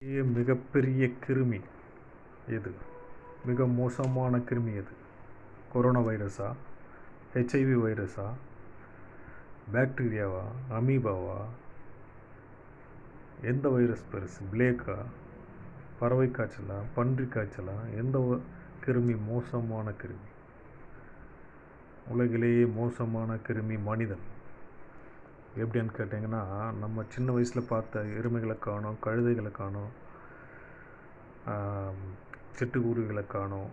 மிகப்பெரிய கிருமி எது? மிக மோசமான கிருமி எது? கொரோனா வைரஸா? ஹெச்ஐவி வைரஸா? பாக்டீரியாவா? அமீபாவா? எந்த வைரஸ் பெருசு? பிளேக்கா? பறவை காய்ச்சலா? பன்றி காய்ச்சலா? எந்த கிருமி மோசமான கிருமி? உலகிலேயே மோசமான கிருமி மனிதன். எப்படின்னு கேட்டிங்கன்னா, நம்ம சின்ன வயசில் பார்த்த எருமைகளை காணோம், கழுதைகளை காணோம், சிட்டுக்குருவிகளை காணோம்,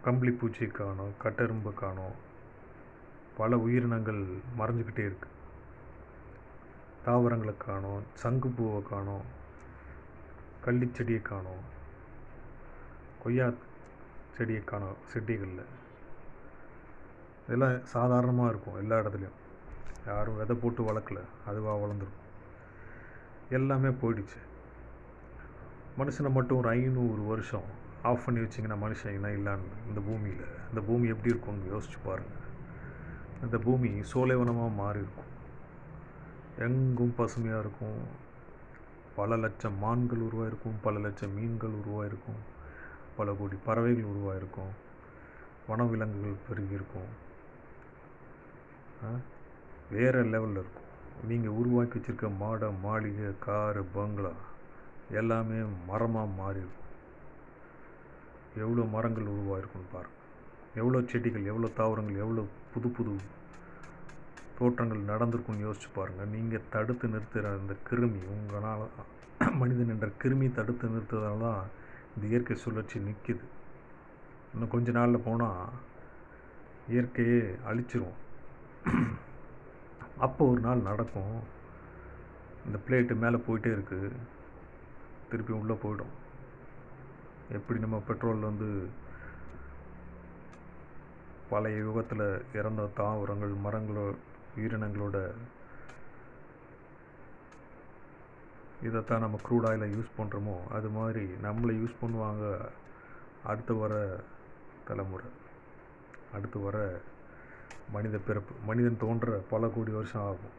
கம்பளி பூச்சி காணோம், கட்டெரும்பை காணோம். பல உயிரினங்கள் மறைஞ்சிக்கிட்டே இருக்குது. தாவரங்களை காணோம், சங்குப்பூவை காணோம், கள்ளிச்செடியை காணோம், கொய்யா செடியை காணோம். செடிகளில் இதெல்லாம் சாதாரணமாக இருக்கும் எல்லா இடத்துலையும். யாரும் விதை போட்டு வளர்க்கல, அதுவாக வளர்ந்துருக்கும். எல்லாமே போயிடுச்சு. மனுஷனை மட்டும் ஒரு 500 வருஷம் ஆஃப் பண்ணி வச்சிங்கன்னா மனுஷன் என்ன இல்லான்னு இந்த பூமியில், இந்த பூமி எப்படி இருக்கும்னு யோசிச்சு பாருங்கள். இந்த பூமி சோலைவனமாக மாறி இருக்கும். எங்கும் பசுமையாக இருக்கும். பல லட்சம் மான்கள் உருவாயிருக்கும், பல லட்சம் மீன்கள் உருவாயிருக்கும், பல கோடி பறவைகள் உருவாயிருக்கும், வனவிலங்குகள் பெருகியிருக்கும். வேறு லெவலில் இருக்கும். நீங்கள் உருவாக்கி வச்சுருக்க மாடை, மாளிகை, காரு, பங்களா எல்லாமே மரமாக மாறி இருக்கும். எவ்வளோ மரங்கள் உருவாயிருக்குன்னு பாருங்கள். எவ்வளோ செடிகள், எவ்வளோ தாவரங்கள், எவ்வளோ புது புது தோற்றங்கள் நடந்திருக்குன்னு யோசிச்சு பாருங்கள். நீங்கள் தடுத்து நிறுத்துகிற அந்த கிருமி, உங்களால் மனிதன் என்ற கிருமி தடுத்து நிறுத்துறதால தான் இந்த இயற்கை சுழற்சி நிற்கிது. இன்னும் கொஞ்ச நாளில் போனால் இயற்கையே அழிச்சிரும். அப்போ ஒரு நாள் நடக்கும். இந்த பிளேட்டு மேலே போயிட்டே இருக்குது, திருப்பி உள்ளே போயிடும். எப்படி நம்ம பெட்ரோல் பழைய யுகத்தில் இறந்த தாவரங்கள், மரங்களோ, உயிரினங்களோட இதைத்தான் நம்ம க்ரூட் ஆயிலை யூஸ் பண்ணுறோமோ, அது மாதிரி நம்மளை யூஸ் பண்ணுவாங்க அடுத்து வர தலைமுறை, அடுத்து வர மனித பிறப்பு. மனிதன் தோன்ற பல கோடி வருஷம் ஆகும்.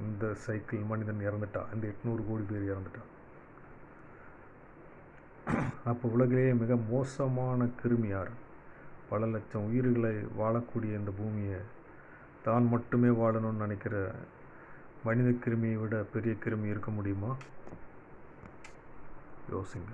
இந்த சைக்கிள் மனிதன் இறந்துட்டா, இந்த 800 கோடி பேர் இறந்துட்டா, அப்போ உலகிலேயே மிக மோசமான கிருமி யார்? பல லட்சம் உயிர்களை வாழக்கூடிய இந்த பூமியை தான் மட்டுமே வாழணும்னு நினைக்கிற மனித கிருமியை விட பெரிய கிருமி இருக்க முடியுமா? யோசிங்க.